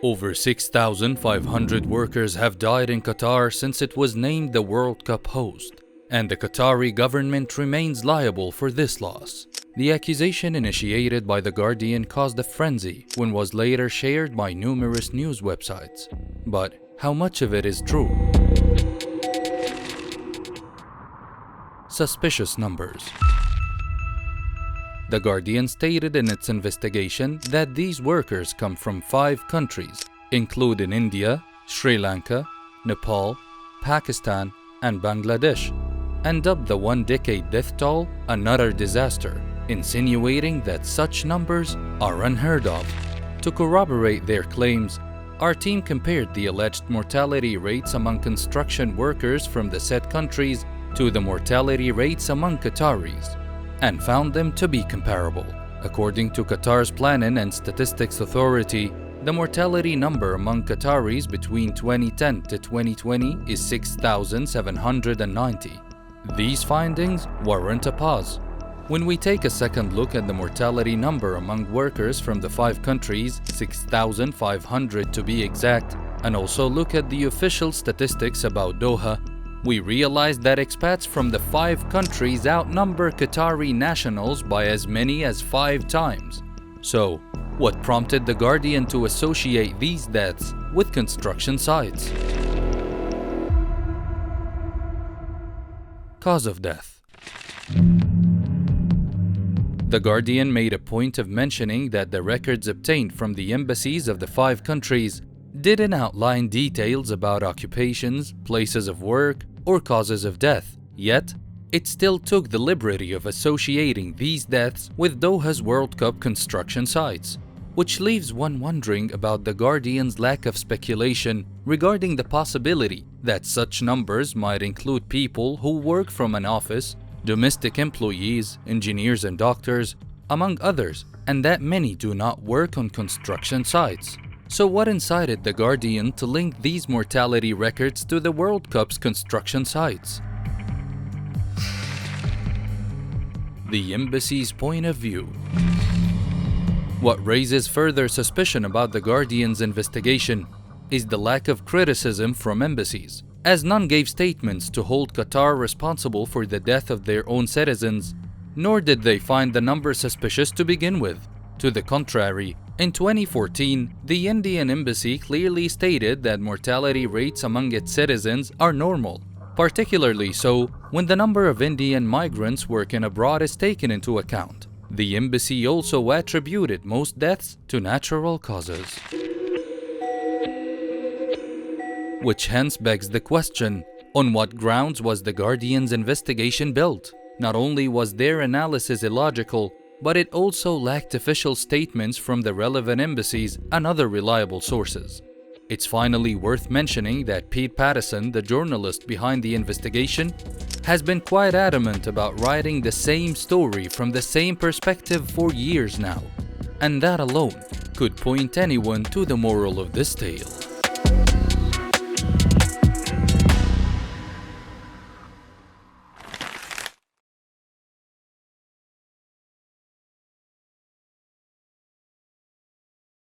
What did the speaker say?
Over 6,500 workers have died in Qatar since it was named the World Cup host, and the Qatari government remains liable for this loss. The accusation initiated by The Guardian caused a frenzy when was later shared by numerous news websites. But how much of it is true? Suspicious numbers. The Guardian stated in its investigation that these workers come from 5 countries, including India, Sri Lanka, Nepal, Pakistan, and Bangladesh, and dubbed the one-decade death toll another disaster, insinuating that such numbers are unheard of. To corroborate their claims, our team compared the alleged mortality rates among construction workers from the said countries to the mortality rates among Qataris, and found them to be comparable. According to Qatar's Planning and Statistics Authority, the mortality number among Qataris between 2010 to 2020 is 6,790. These findings warrant a pause. When we take a second look at the mortality number among workers from the 5 countries, 6,500 to be exact, and also look at the official statistics about Doha, we realize that expats from the 5 countries outnumber Qatari nationals by as many as 5 times. So, what prompted The Guardian to associate these deaths with construction sites? Cause of death. The Guardian made a point of mentioning that the records obtained from the embassies of the 5 countries didn't outline details about occupations, places of work, or causes of death, yet it still took the liberty of associating these deaths with Doha's World Cup construction sites, which leaves one wondering about The Guardian's lack of speculation regarding the possibility that such numbers might include people who work from an office, domestic employees, engineers and doctors, among others, and that many do not work on construction sites. So what incited The Guardian to link these mortality records to the World Cup's construction sites? The embassy's point of view. What raises further suspicion about The Guardian's investigation is the lack of criticism from embassies, as none gave statements to hold Qatar responsible for the death of their own citizens, nor did they find the number suspicious to begin with. To the contrary, in 2014, the Indian embassy clearly stated that mortality rates among its citizens are normal, particularly so when the number of Indian migrants working abroad is taken into account. The embassy also attributed most deaths to natural causes, which hence begs the question, on what grounds was The Guardian's investigation built? Not only was their analysis illogical, but it also lacked official statements from the relevant embassies and other reliable sources. It's finally worth mentioning that Pete Patterson, the journalist behind the investigation, has been quite adamant about writing the same story from the same perspective for years now, and that alone could point anyone to the moral of this tale.